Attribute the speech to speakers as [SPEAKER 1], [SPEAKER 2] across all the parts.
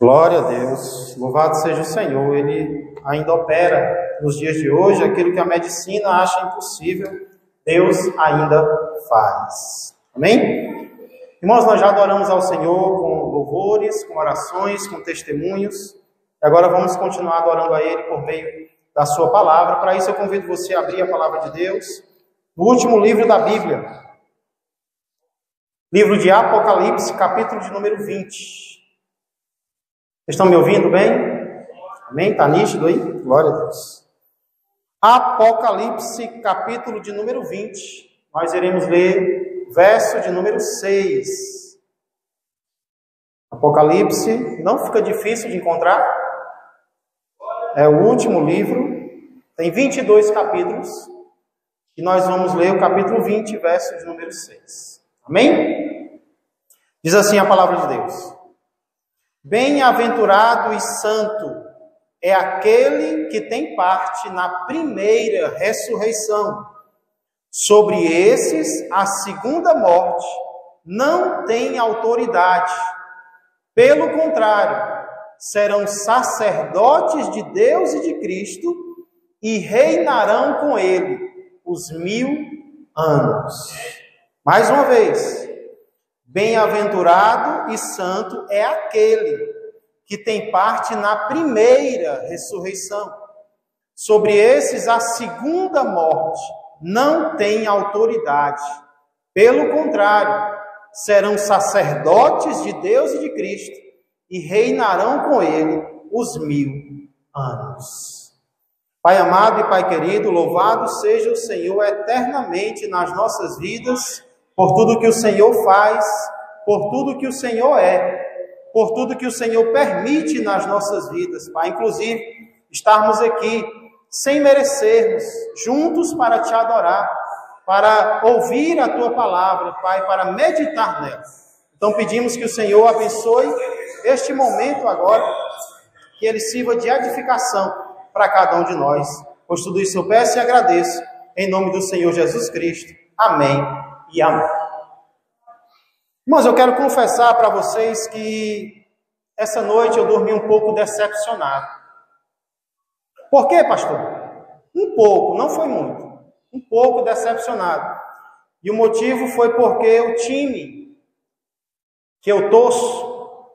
[SPEAKER 1] Glória a Deus, louvado seja o Senhor, Ele ainda opera nos dias de hoje, aquilo que a medicina acha impossível, Deus ainda faz. Amém? Irmãos, nós já adoramos ao Senhor com louvores, com orações, com testemunhos, e agora vamos continuar adorando a Ele por meio da sua palavra. Para isso eu convido você a abrir a palavra de Deus no último livro da Bíblia, livro de Apocalipse, capítulo de número 20. Vocês estão me ouvindo bem? Amém? Está nítido aí? Glória a Deus. Apocalipse, capítulo de número 20. Nós iremos ler verso de número 6. Apocalipse, não fica difícil de encontrar. É o último livro. Tem 22 capítulos. E nós vamos ler o capítulo 20, verso de número 6. Amém? Diz assim a palavra de Deus. Bem-aventurado e santo é aquele que tem parte na primeira ressurreição. Sobre esses, a segunda morte não tem autoridade. Pelo contrário, serão sacerdotes de Deus e de Cristo e reinarão com ele os 1000 anos. Mais uma vez. Bem-aventurado e santo é aquele que tem parte na primeira ressurreição. Sobre esses, a segunda morte não tem autoridade. Pelo contrário, serão sacerdotes de Deus e de Cristo e reinarão com ele os 1000 anos. Pai amado e Pai querido, louvado seja o Senhor eternamente nas nossas vidas, por tudo que o Senhor faz, por tudo que o Senhor é, por tudo que o Senhor permite nas nossas vidas, Pai. Inclusive, estarmos aqui sem merecermos, juntos para te adorar, para ouvir a Tua palavra, Pai, para meditar nela. Então pedimos que o Senhor abençoe este momento agora, que ele sirva de edificação para cada um de nós. Pois tudo isso eu peço e agradeço, em nome do Senhor Jesus Cristo. Amém. E amém. Irmãos, eu quero confessar para vocês que essa noite eu dormi um pouco decepcionado. Por quê, pastor? Um pouco, não foi muito. Um pouco decepcionado. E o motivo foi porque o time que eu torço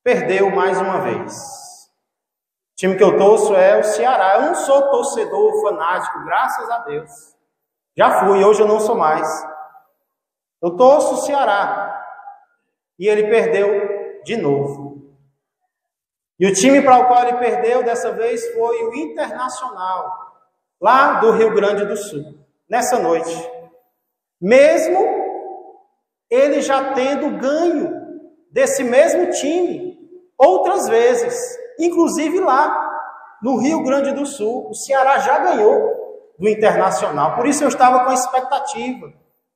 [SPEAKER 1] perdeu mais uma vez. O time que eu torço é o Ceará. Eu não sou torcedor fanático, graças a Deus. Já fui, hoje eu não sou mais. Eu torço o Ceará e ele perdeu de novo. E o time para o qual ele perdeu dessa vez foi o Internacional, lá do Rio Grande do Sul, nessa noite. Mesmo ele já tendo ganho desse mesmo time outras vezes, inclusive lá no Rio Grande do Sul, o Ceará já ganhou do Internacional. Por isso eu estava com a expectativa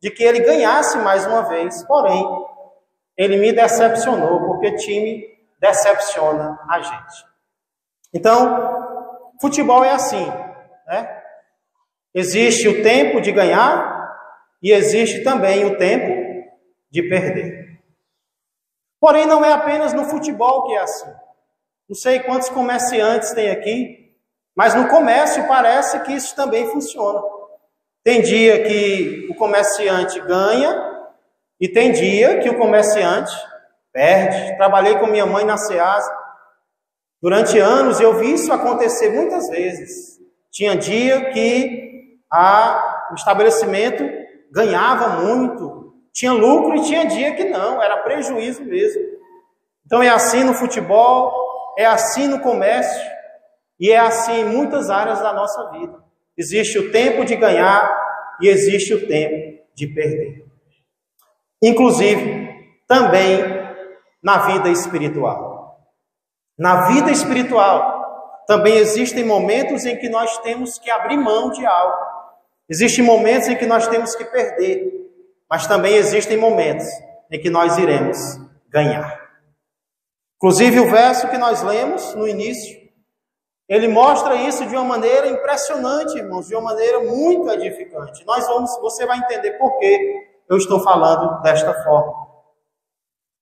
[SPEAKER 1] de que ele ganhasse mais uma vez, porém, ele me decepcionou, porque time decepciona a gente. Então, futebol é assim, né? Existe o tempo de ganhar e existe também o tempo de perder. Porém, não é apenas no futebol que é assim. Não sei quantos comerciantes tem aqui, mas no comércio parece que isso também funciona. Tem dia que o comerciante ganha e tem dia que o comerciante perde. Trabalhei com minha mãe na Ceasa durante anos e eu vi isso acontecer muitas vezes. Tinha dia que o estabelecimento ganhava muito, tinha lucro, e tinha dia que não, era prejuízo mesmo. Então é assim no futebol, é assim no comércio e é assim em muitas áreas da nossa vida. Existe o tempo de ganhar e existe o tempo de perder. Inclusive, também na vida espiritual. Na vida espiritual, também existem momentos em que nós temos que abrir mão de algo. Existem momentos em que nós temos que perder. Mas também existem momentos em que nós iremos ganhar. Inclusive, o verso que nós lemos no início, ele mostra isso de uma maneira impressionante, irmãos, de uma maneira muito edificante. Você vai entender por que eu estou falando desta forma.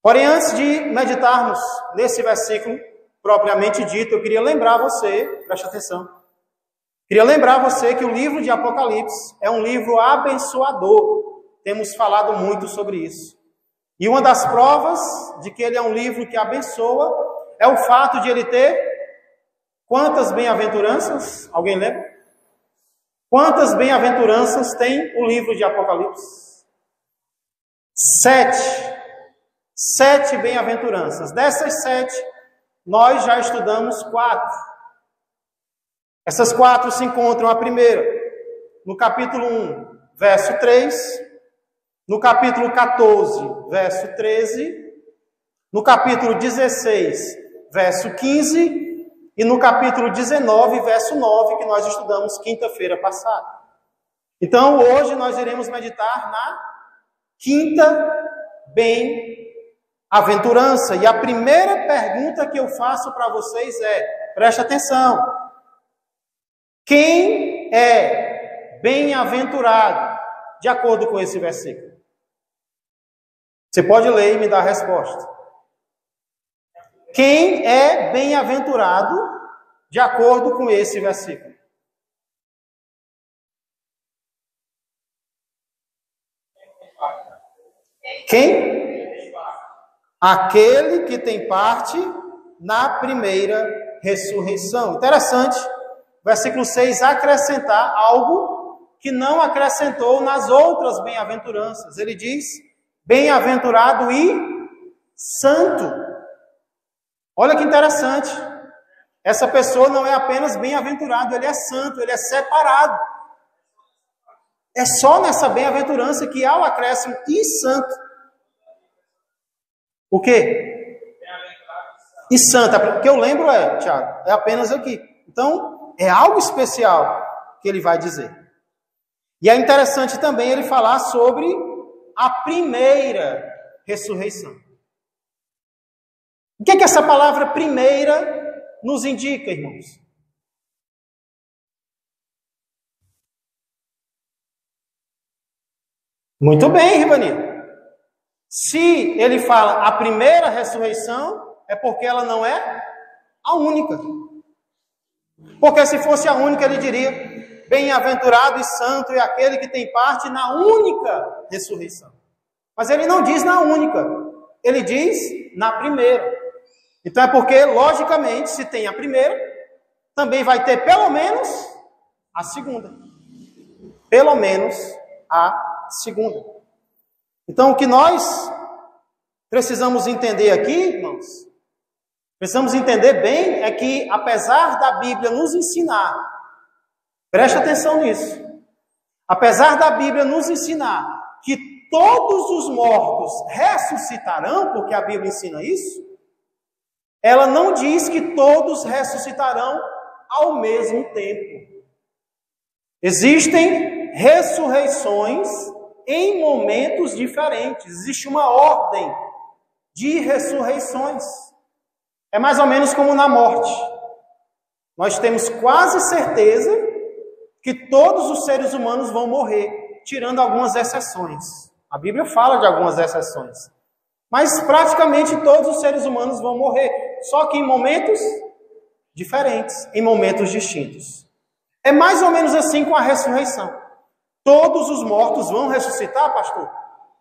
[SPEAKER 1] Porém, antes de meditarmos nesse versículo, propriamente dito, eu queria lembrar você, preste atenção, queria lembrar você que o livro de Apocalipse é um livro abençoador. Temos falado muito sobre isso. E uma das provas de que ele é um livro que abençoa é o fato de ele ter quantas bem-aventuranças? Alguém lembra? Quantas bem-aventuranças tem o livro de Apocalipse? 7. 7 bem-aventuranças. Dessas 7, nós já estudamos 4. Essas 4 se encontram a primeira no capítulo 1, verso 3, no capítulo 14, verso 13, no capítulo 16, verso 15, e no capítulo 19, verso 9, que nós estudamos quinta-feira passada. Então, hoje nós iremos meditar na quinta bem-aventurança. E a primeira pergunta que eu faço para vocês é, preste atenção, quem é bem-aventurado de acordo com esse versículo? Você pode ler e me dar a resposta. Quem é bem-aventurado de acordo com esse versículo? Quem? Aquele que tem parte na primeira ressurreição. Interessante, versículo 6, acrescentar algo que não acrescentou nas outras bem-aventuranças. Ele diz, bem-aventurado e santo. Olha que interessante. Essa pessoa não é apenas bem-aventurado, ele é santo, ele é separado. É só nessa bem-aventurança que há o acréscimo e santo. O quê? E santo. O que eu lembro Tiago, é apenas aqui. Então, é algo especial que ele vai dizer. E é interessante também ele falar sobre a primeira ressurreição. O que é que essa palavra primeira nos indica, irmãos? Muito bem, Ribanino. Se ele fala a primeira ressurreição, é porque ela não é a única. Porque se fosse a única, ele diria, bem-aventurado e santo é aquele que tem parte na única ressurreição. Mas ele não diz na única, ele diz na primeira. Então é porque, logicamente, se tem a primeira, também vai ter pelo menos a segunda. Pelo menos a segunda. Então o que nós precisamos entender aqui, irmãos, precisamos entender bem é que, apesar da Bíblia nos ensinar, preste atenção nisso, apesar da Bíblia nos ensinar que todos os mortos ressuscitarão, porque a Bíblia ensina isso, ela não diz que todos ressuscitarão ao mesmo tempo. Existem ressurreições em momentos diferentes. Existe uma ordem de ressurreições. É mais ou menos como na morte. Nós temos quase certeza que todos os seres humanos vão morrer, tirando algumas exceções. A Bíblia fala de algumas exceções. Mas praticamente todos os seres humanos vão morrer, só que em momentos diferentes, em momentos distintos. É mais ou menos assim com a ressurreição. Todos os mortos vão ressuscitar, pastor?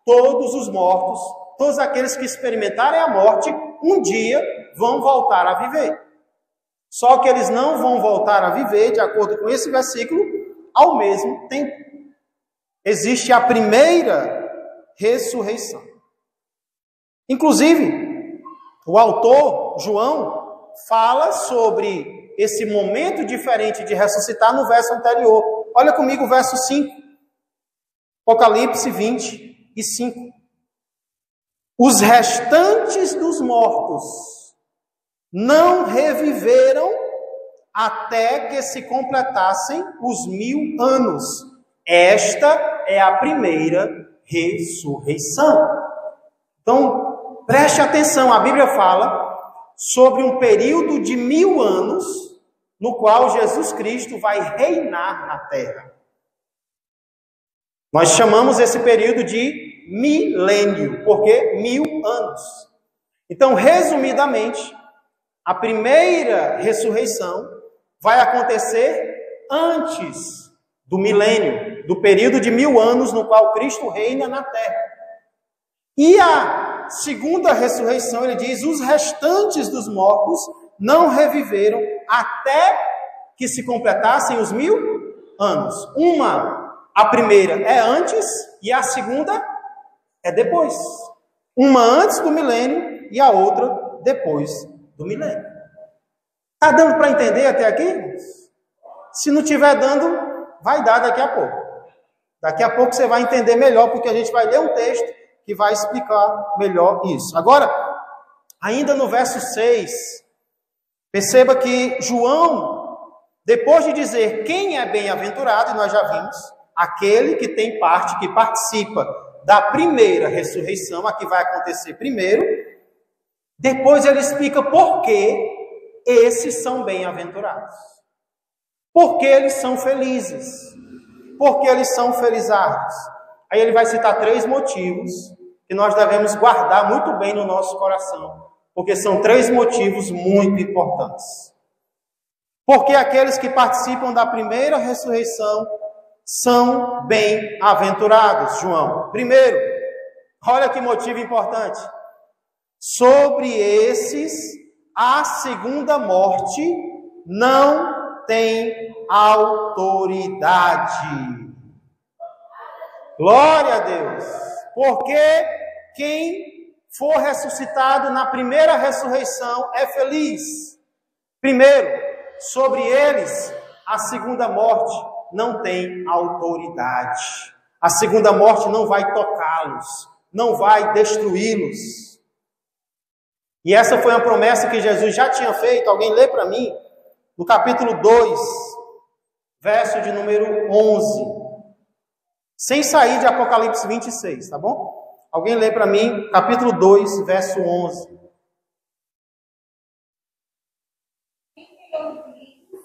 [SPEAKER 1] Todos os mortos, todos aqueles que experimentarem a morte, um dia vão voltar a viver. Só que eles não vão voltar a viver, de acordo com esse versículo, ao mesmo tempo. Existe a primeira ressurreição. Inclusive, o autor, João, fala sobre esse momento diferente de ressuscitar no verso anterior. Olha comigo o verso 5. Apocalipse 25. Os restantes dos mortos não reviveram até que se completassem os 1000 anos. Esta é a primeira ressurreição. Então, preste atenção, a Bíblia fala sobre um período de 1000 anos no qual Jesus Cristo vai reinar na terra. Nós chamamos esse período de milênio, porque 1000 anos. Então, resumidamente, A primeira ressurreição vai acontecer antes do milênio, do período de 1000 anos no qual Cristo reina na terra. E a segunda ressurreição, ele diz, os restantes dos mortos não reviveram até que se completassem os 1000 anos. A primeira é antes e a segunda é depois. Uma antes do milênio e a outra depois do milênio. Está dando para entender até aqui? Se não estiver dando, vai dar daqui a pouco. Daqui a pouco você vai entender melhor, porque a gente vai ler um texto que vai explicar melhor isso. Agora, ainda no verso 6, perceba que João, depois de dizer quem é bem-aventurado, e nós já vimos, aquele que tem parte, que participa da primeira ressurreição, a que vai acontecer primeiro, depois ele explica por que esses são bem-aventurados. Porque eles são felizes. Porque eles são felizardos. Aí ele vai citar 3 motivos que nós devemos guardar muito bem no nosso coração. Porque são 3 motivos muito importantes. Porque aqueles que participam da primeira ressurreição são bem-aventurados, João. Primeiro, olha que motivo importante. Sobre esses, a segunda morte não tem autoridade. Glória a Deus. Porque quem for ressuscitado na primeira ressurreição é feliz. Primeiro, sobre eles, a segunda morte não tem autoridade. A segunda morte não vai tocá-los, não vai destruí-los. E essa foi uma promessa que Jesus já tinha feito. Alguém lê para mim, no capítulo 2, verso de número 11. Sem sair de Apocalipse 26, tá bom? Alguém lê para mim, capítulo 2, verso 11.
[SPEAKER 2] Quem tem ouvidos,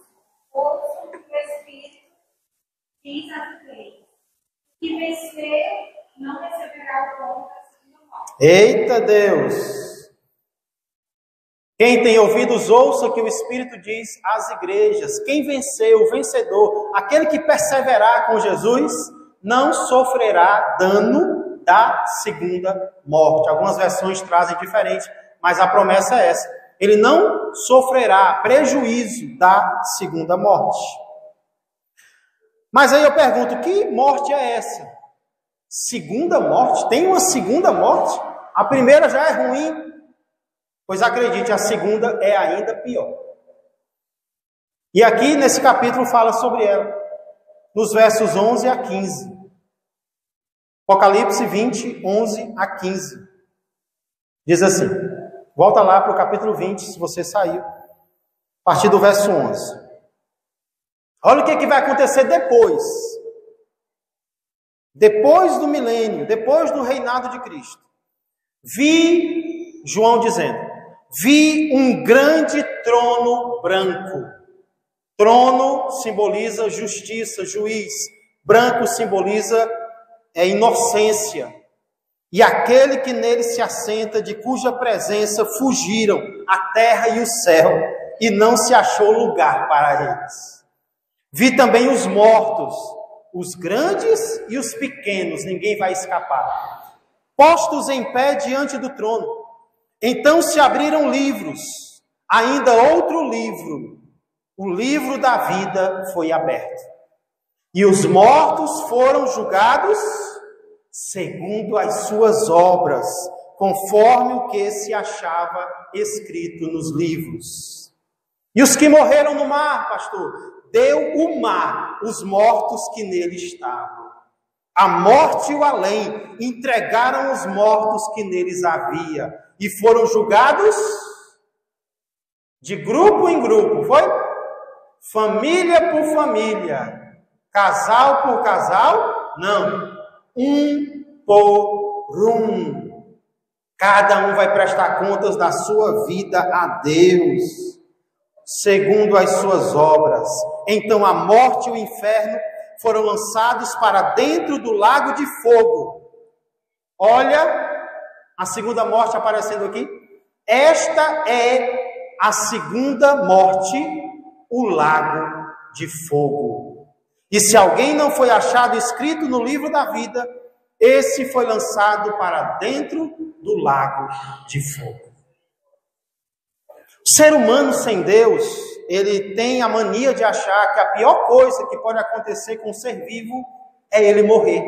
[SPEAKER 2] ouça o que o Espírito diz às igrejas. Que vencer não receberá o dom da segunda morte.
[SPEAKER 1] Eita Deus! Quem tem ouvidos, ouça o que o Espírito diz às igrejas. Quem venceu, o vencedor, aquele que perseverar com Jesus, não sofrerá dano da segunda morte. Algumas versões trazem diferente, mas a promessa é essa. Ele não sofrerá prejuízo da segunda morte. Mas aí eu pergunto, que morte é essa? Segunda morte? Tem uma segunda morte? A primeira já é ruim. Pois acredite, a segunda é ainda pior. E aqui nesse capítulo fala sobre ela, nos versos 11 a 15. Apocalipse 20, 11 a 15. Diz assim, volta lá para o capítulo 20, se você saiu, a partir do verso 11. Olha o que vai acontecer depois. Depois do milênio, depois do reinado de Cristo. Vi, João dizendo, vi um grande trono branco. Trono simboliza justiça, juiz. Branco simboliza inocência. E aquele que nele se assenta, de cuja presença fugiram a terra e o céu, e não se achou lugar para eles. Vi também os mortos, os grandes e os pequenos, ninguém vai escapar, postos em pé diante do trono. Então se abriram livros, ainda outro livro, o livro da vida foi aberto. E os mortos foram julgados segundo as suas obras, conforme o que se achava escrito nos livros. E os que morreram no mar, pastor, deu o mar os mortos que nele estavam. A morte e o além entregaram os mortos que neles havia, e foram julgados de grupo em grupo, foi? Família por família, casal por casal, não, um por um. Cada um vai prestar contas da sua vida a Deus, segundo as suas obras. Então a morte e o inferno foram lançados para dentro do lago de fogo. Olha a segunda morte aparecendo aqui. Esta é a segunda morte, o lago de fogo. E se alguém não foi achado escrito no livro da vida, esse foi lançado para dentro do lago de fogo. O ser humano sem Deus, ele tem a mania de achar que a pior coisa que pode acontecer com um ser vivo é ele morrer.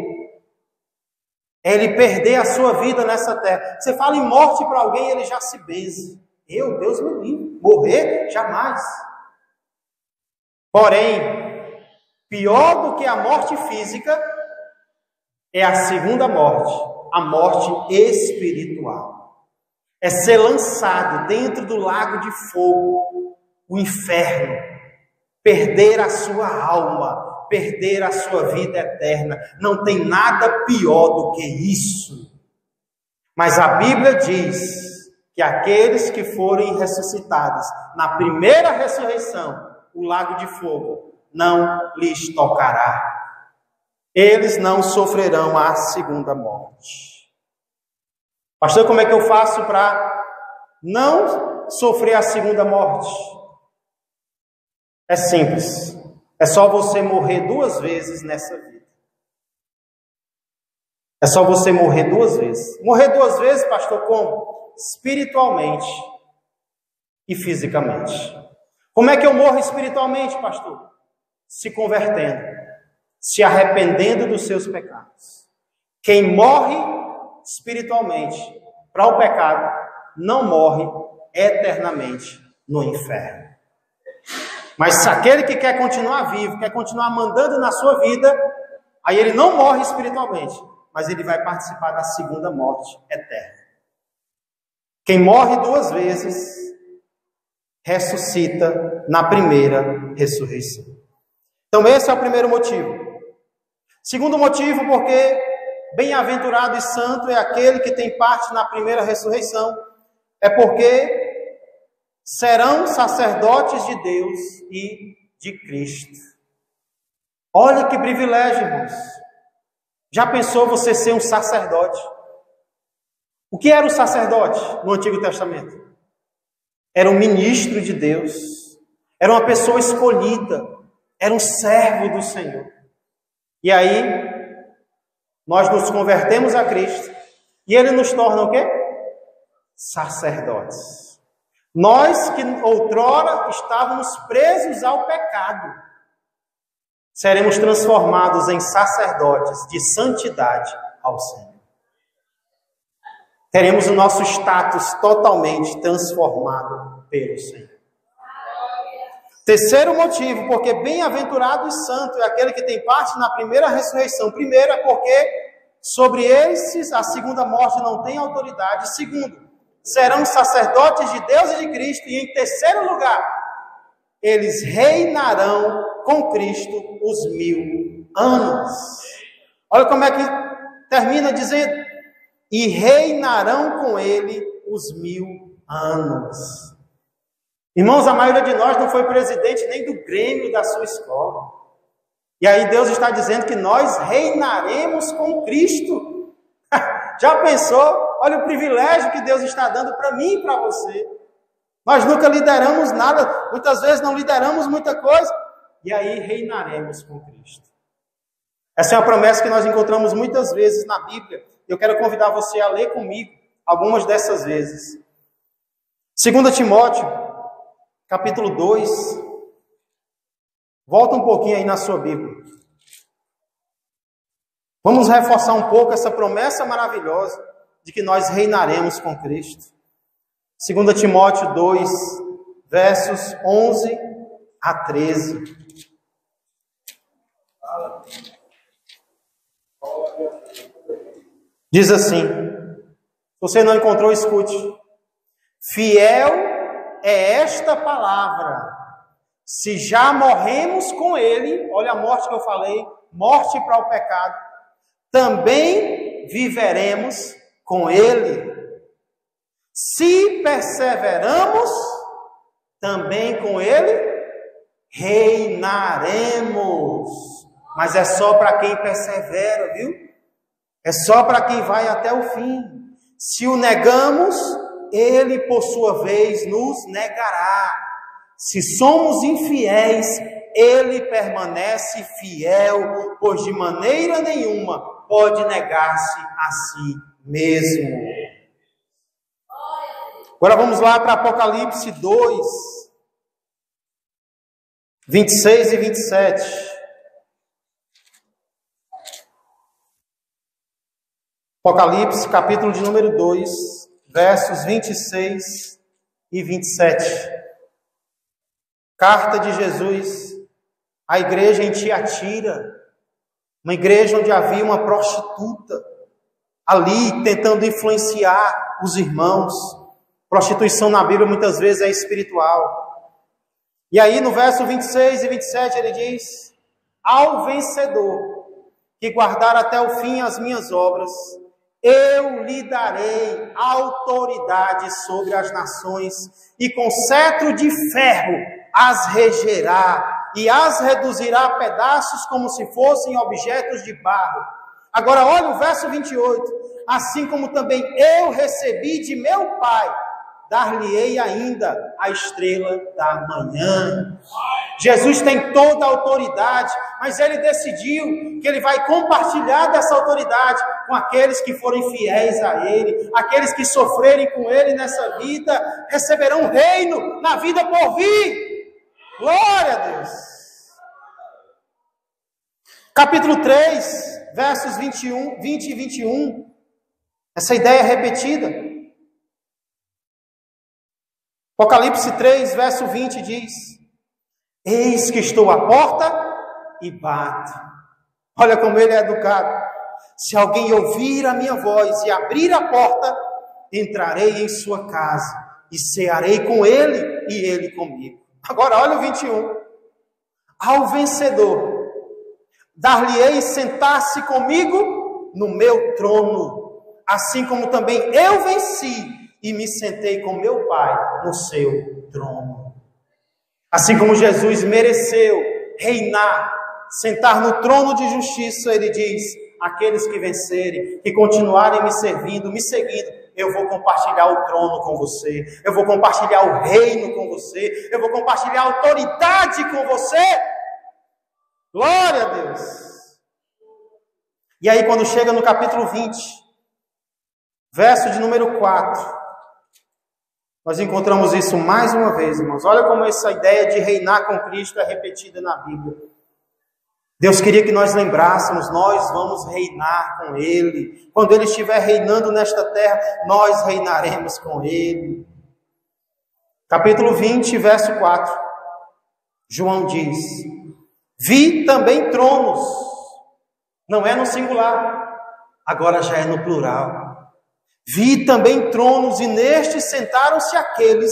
[SPEAKER 1] É ele perder a sua vida nessa terra. Você fala em morte para alguém, ele já se benze. Deus me livre, morrer jamais. Porém, pior do que a morte física é a segunda morte, a morte espiritual. É ser lançado dentro do lago de fogo, o inferno, perder a sua alma, perder a sua vida eterna. Não tem nada pior do que isso. Mas a Bíblia diz que aqueles que forem ressuscitados na primeira ressurreição, o lago de fogo não lhes tocará. Eles não sofrerão a segunda morte. Pastor, como é que eu faço para não sofrer a segunda morte? É simples. É só você morrer 2 vezes nessa vida. É só você morrer 2 vezes. Morrer 2 vezes, pastor, como? Espiritualmente e fisicamente. Como é que eu morro espiritualmente, pastor? Se convertendo, se arrependendo dos seus pecados. Quem morre espiritualmente para o pecado, não morre eternamente no inferno. Mas se aquele que quer continuar vivo, quer continuar mandando na sua vida, aí ele não morre espiritualmente, mas ele vai participar da segunda morte eterna. Quem morre 2 vezes, ressuscita na primeira ressurreição. Então esse é o primeiro motivo. Segundo motivo, porque bem-aventurado e santo é aquele que tem parte na primeira ressurreição, é porque serão sacerdotes de Deus e de Cristo. Olha que privilégio, irmãos. Já pensou você ser um sacerdote? O que era o sacerdote no Antigo Testamento? Era um ministro de Deus, era uma pessoa escolhida, era um servo do Senhor. E aí, nós nos convertemos a Cristo e Ele nos torna o quê? Sacerdotes. Nós que outrora estávamos presos ao pecado, seremos transformados em sacerdotes de santidade ao Senhor. Teremos o nosso status totalmente transformado pelo Senhor. Terceiro motivo, porque bem-aventurado e santo é aquele que tem parte na primeira ressurreição. Primeiro, é porque sobre esses a segunda morte não tem autoridade. Segundo, serão sacerdotes de Deus e de Cristo. E em terceiro lugar, eles reinarão com Cristo os 1000 anos. Olha como é que termina dizendo: e reinarão com ele os 1000 anos. Irmãos, a maioria de nós não foi presidente nem do Grêmio da sua escola. E aí Deus está dizendo que nós reinaremos com Cristo. Já pensou? Olha o privilégio que Deus está dando para mim e para você. Nós nunca lideramos nada, muitas vezes não lideramos muita coisa. E aí reinaremos com Cristo. Essa é uma promessa que nós encontramos muitas vezes na Bíblia. Eu quero convidar você a ler comigo algumas dessas vezes. 2 Timóteo, capítulo 2. Volta um pouquinho aí na sua Bíblia. Vamos reforçar um pouco essa promessa maravilhosa de que nós reinaremos com Cristo. 2 Timóteo 2, versos 11 a 13. Diz assim, se você não encontrou, escute. Fiel é esta palavra. Se já morremos com ele, olha a morte que eu falei, morte para o pecado, também viveremos com ele. Se perseveramos, também com ele reinaremos. Mas é só para quem persevera, viu? É só para quem vai até o fim. Se o negamos, Ele, por sua vez, nos negará. Se somos infiéis, Ele permanece fiel, pois de maneira nenhuma pode negar-se a si mesmo. Agora vamos lá para Apocalipse 2, 26 e 27. Apocalipse, capítulo de número 2, versos 26 e 27. Carta de Jesus à igreja em Tiatira, uma igreja onde havia uma prostituta, ali tentando influenciar os irmãos. Prostituição na Bíblia muitas vezes é espiritual. E aí no verso 26 e 27 ele diz: ao vencedor que guardar até o fim as minhas obras, eu lhe darei autoridade sobre as nações, e com cetro de ferro as regerá, e as reduzirá a pedaços como se fossem objetos de barro. Agora olha o verso 28. Assim como também eu recebi de meu Pai, dar-lhe-ei ainda a estrela da manhã. Jesus tem toda a autoridade, mas ele decidiu que ele vai compartilhar dessa autoridade com aqueles que forem fiéis a ele, aqueles que sofrerem com ele nessa vida, receberão um reino na vida por vir. Glória a Deus! Capítulo 3, versos 20 e 21. Essa ideia é repetida. Apocalipse 3, verso 20 diz: eis que estou à porta e bato. Olha como ele é educado. Se alguém ouvir a minha voz e abrir a porta, entrarei em sua casa e cearei com ele e ele comigo. Agora olha o 21. Ao vencedor, dar-lhe-ei sentar-se comigo no meu trono, assim como também eu venci e me sentei com meu Pai no seu trono. Assim como Jesus mereceu reinar, sentar no trono de justiça, ele diz: aqueles que vencerem, que continuarem me servindo, me seguindo, eu vou compartilhar o trono com você, eu vou compartilhar o reino com você, eu vou compartilhar a autoridade com você. Glória a Deus! E aí quando chega no capítulo 20, verso de número 4, nós encontramos isso mais uma vez, irmãos. Olha como essa ideia de reinar com Cristo é repetida na Bíblia. Deus queria que nós lembrássemos, nós vamos reinar com Ele. Quando Ele estiver reinando nesta terra, nós reinaremos com Ele. Capítulo 20, verso 4. João diz: vi também tronos. Não é no singular, agora já é no plural. Vi também tronos, e nestes sentaram-se aqueles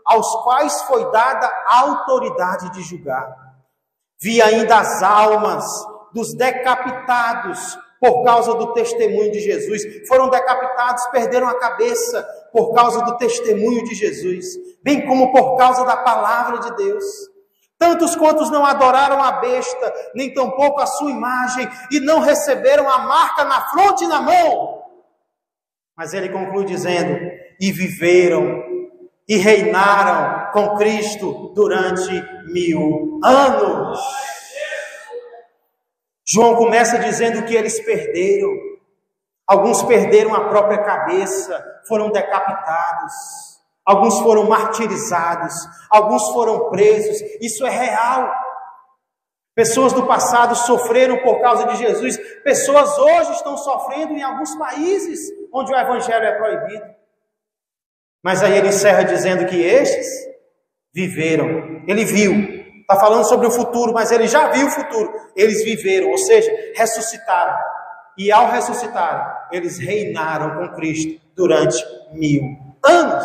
[SPEAKER 1] aos quais foi dada a autoridade de julgar. Vi ainda as almas dos decapitados por causa do testemunho de Jesus. Foram decapitados, perderam a cabeça por causa do testemunho de Jesus, bem como por causa da palavra de Deus. Tantos quantos não adoraram a besta, nem tampouco a sua imagem, e não receberam a marca na fronte e na mão. Mas ele conclui dizendo: e viveram e reinaram com Cristo durante 1000 anos. João começa dizendo que eles perderam. Alguns perderam a própria cabeça, foram decapitados. Alguns foram martirizados, alguns foram presos. Isso é real. Pessoas do passado sofreram por causa de Jesus. Pessoas hoje estão sofrendo em alguns países onde o evangelho é proibido. Mas aí ele encerra dizendo que estes viveram. Ele viu. Está falando sobre o futuro, mas ele já viu o futuro. Eles viveram, ou seja, ressuscitaram. E ao ressuscitarem, eles reinaram com Cristo durante 1000 anos.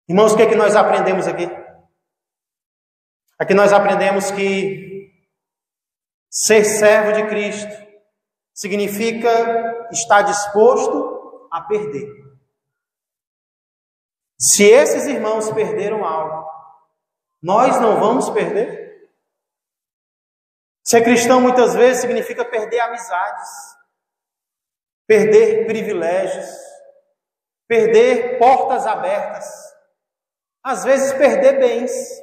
[SPEAKER 1] Irmãos, o que é que nós aprendemos aqui? Aqui nós aprendemos que ser servo de Cristo significa estar disposto a perder. Se esses irmãos perderam algo, nós não vamos perder? Ser cristão muitas vezes significa perder amizades, perder privilégios, perder portas abertas, às vezes perder bens,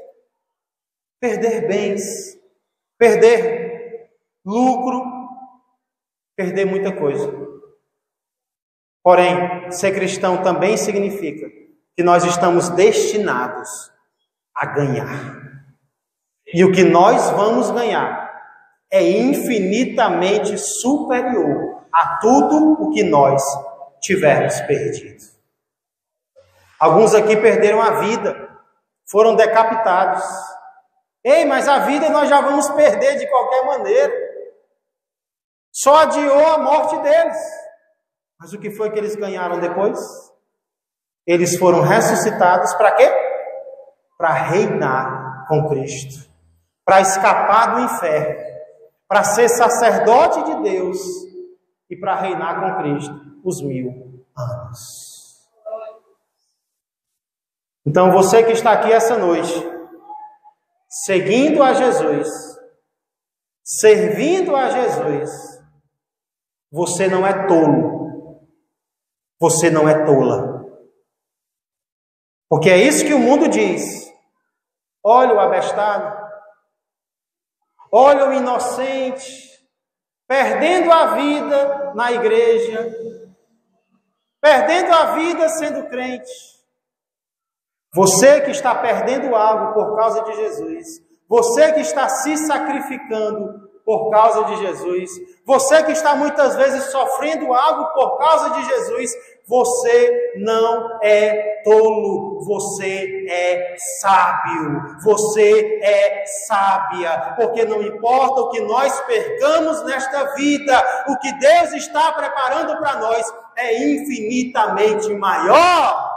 [SPEAKER 1] perder lucro, perder muita coisa. Porém, ser cristão também significa que nós estamos destinados a ganhar. E o que nós vamos ganhar é infinitamente superior a tudo o que nós tivermos perdido. Alguns aqui perderam a vida, foram decapitados. Ei, mas a vida nós já vamos perder de qualquer maneira. Só adiou a morte deles. Mas o que foi que eles ganharam depois? Eles foram ressuscitados para quê? Para reinar com Cristo, para escapar do inferno, para ser sacerdote de Deus e para reinar com Cristo os 1000 anos. Então você que está aqui essa noite, seguindo a Jesus, servindo a Jesus, você não é tolo, você não é tola. Porque é isso que o mundo diz. Olha o abestado, olha o inocente, perdendo a vida na igreja, perdendo a vida sendo crente. Você que está perdendo algo por causa de Jesus, você que está se sacrificando por causa de Jesus, você que está muitas vezes sofrendo algo por causa de Jesus, você não é tolo, você é sábio, você é sábia, porque não importa o que nós percamos nesta vida, o que Deus está preparando para nós é infinitamente maior.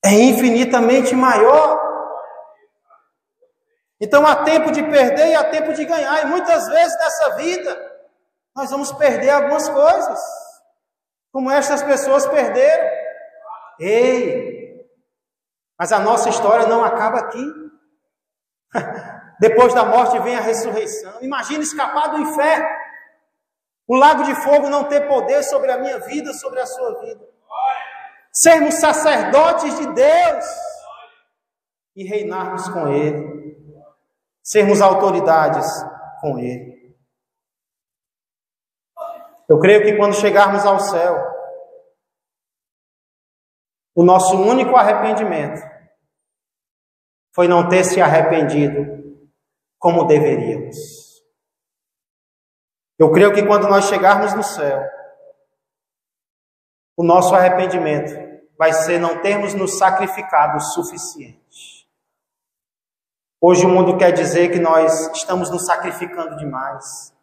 [SPEAKER 1] É infinitamente maior. Então há tempo de perder e há tempo de ganhar. E muitas vezes nessa vida nós vamos perder algumas coisas, como estas pessoas perderam. Ei, mas a nossa história não acaba aqui. Depois da morte vem a ressurreição. Imagina escapar do inferno. O lago de fogo não ter poder sobre a minha vida, sobre a sua vida. Sermos sacerdotes de Deus e reinarmos com Ele. Sermos autoridades com Ele. Eu creio que quando chegarmos ao céu, o nosso único arrependimento foi não ter se arrependido como deveríamos. Eu creio que quando nós chegarmos no céu, o nosso arrependimento vai ser não termos nos sacrificado o suficiente. Hoje o mundo quer dizer que nós estamos nos sacrificando demais.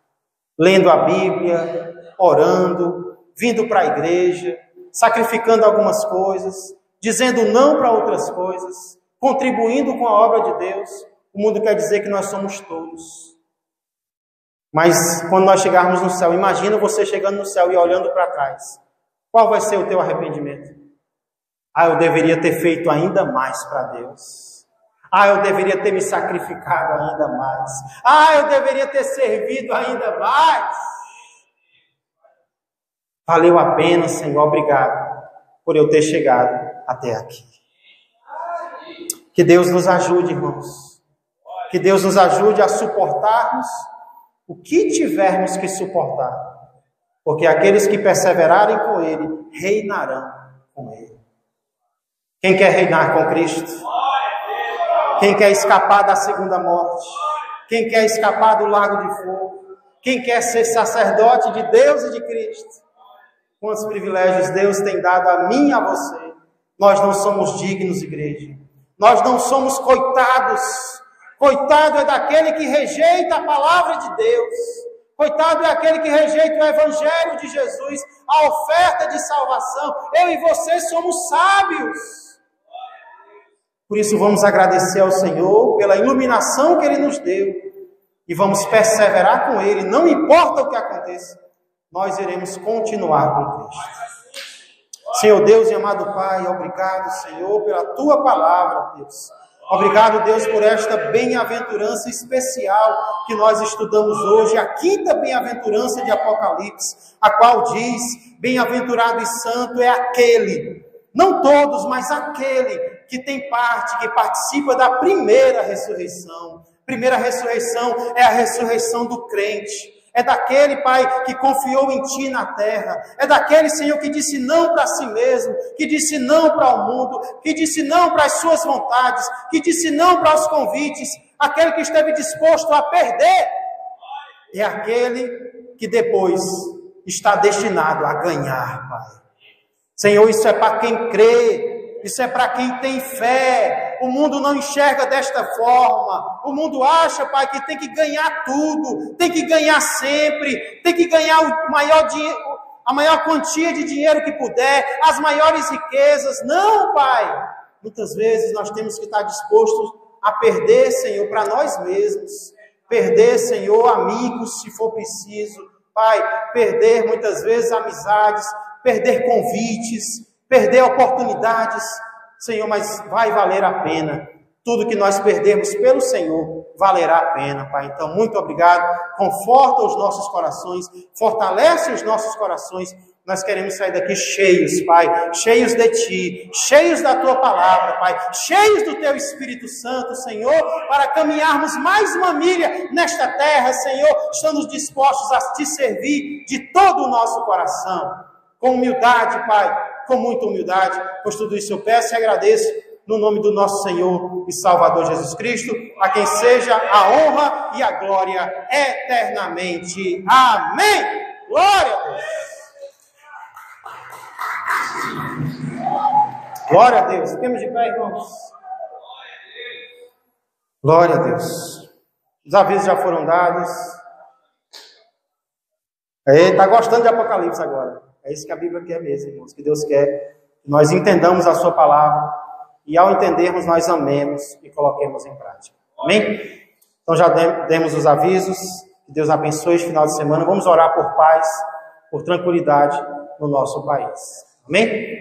[SPEAKER 1] Lendo a Bíblia, orando, vindo para a igreja, sacrificando algumas coisas, dizendo não para outras coisas, contribuindo com a obra de Deus. O mundo quer dizer que nós somos tolos. Mas quando nós chegarmos no céu, imagina você chegando no céu e olhando para trás. Qual vai ser o teu arrependimento? Eu deveria ter feito ainda mais para Deus. Eu deveria ter me sacrificado ainda mais. Eu deveria ter servido ainda mais. Valeu a pena, Senhor, obrigado por eu ter chegado até aqui. Que Deus nos ajude, irmãos. Que Deus nos ajude a suportarmos o que tivermos que suportar. Porque aqueles que perseverarem com Ele, reinarão com Ele. Quem quer reinar com Cristo? Quem quer escapar da segunda morte? Quem quer escapar do lago de fogo? Quem quer ser sacerdote de Deus e de Cristo? Quantos privilégios Deus tem dado a mim e a você. Nós não somos dignos, igreja. Nós não somos coitados. Coitado é daquele que rejeita a palavra de Deus. Coitado é aquele que rejeita o Evangelho de Jesus, a oferta de salvação. Eu e você somos sábios. Por isso vamos agradecer ao Senhor pela iluminação que Ele nos deu. E vamos perseverar com Ele, não importa o que aconteça. Nós iremos continuar com Cristo. Senhor Deus e amado Pai, obrigado, Senhor, pela Tua palavra, Deus. Obrigado, Deus, por esta bem-aventurança especial que nós estudamos hoje, a quinta bem-aventurança de Apocalipse, a qual diz: bem-aventurado e santo é aquele, não todos, mas aquele que tem parte, que participa da primeira ressurreição. Primeira ressurreição é a ressurreição do crente. É daquele, Pai, que confiou em Ti na terra. É daquele, Senhor, que disse não para si mesmo, que disse não para o mundo, que disse não para as suas vontades, que disse não para os convites. Aquele que esteve disposto a perder. É aquele que depois está destinado a ganhar, Pai. Senhor, isso é para quem crê. Isso é para quem tem fé. O mundo não enxerga desta forma. O mundo acha, Pai, que tem que ganhar tudo, tem que ganhar sempre, tem que ganhar a maior quantia de dinheiro que puder, as maiores riquezas. Não, Pai. Muitas vezes nós temos que estar dispostos a perder, Senhor, para nós mesmos. Perder, Senhor, amigos, se for preciso. Pai, perder muitas vezes amizades, perder convites, perder oportunidades, Senhor, mas vai valer a pena. Tudo que nós perdermos pelo Senhor valerá a pena, Pai. Então, muito obrigado. Conforta os nossos corações, fortalece os nossos corações. Nós queremos sair daqui cheios, Pai, cheios de Ti, cheios da Tua palavra, Pai, cheios do Teu Espírito Santo, Senhor, para caminharmos mais uma milha nesta terra, Senhor. Estamos dispostos a Te servir de todo o nosso coração, com humildade, Pai, com muita humildade, pois tudo isso eu peço e agradeço no nome do nosso Senhor e Salvador Jesus Cristo, a quem seja a honra e a glória eternamente. Amém! Glória a Deus! Glória a Deus! Fiquemos de pé, irmãos. Glória a Deus! Os avisos já foram dados. Está gostando de Apocalipse agora. É isso que a Bíblia quer mesmo, irmãos, que Deus quer que nós entendamos a sua palavra e ao entendermos nós amemos e coloquemos em prática. Amém? Então já demos os avisos, que Deus abençoe este final de semana. Vamos orar por paz, por tranquilidade no nosso país. Amém?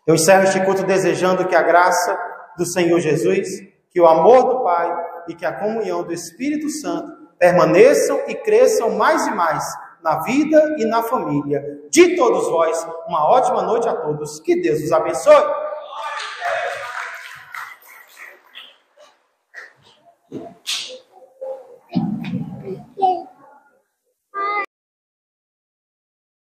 [SPEAKER 1] Eu encerro este culto desejando que a graça do Senhor Jesus, que o amor do Pai e que a comunhão do Espírito Santo permaneçam e cresçam mais e mais na vida e na família de todos vós. Uma ótima noite a todos. Que Deus os abençoe.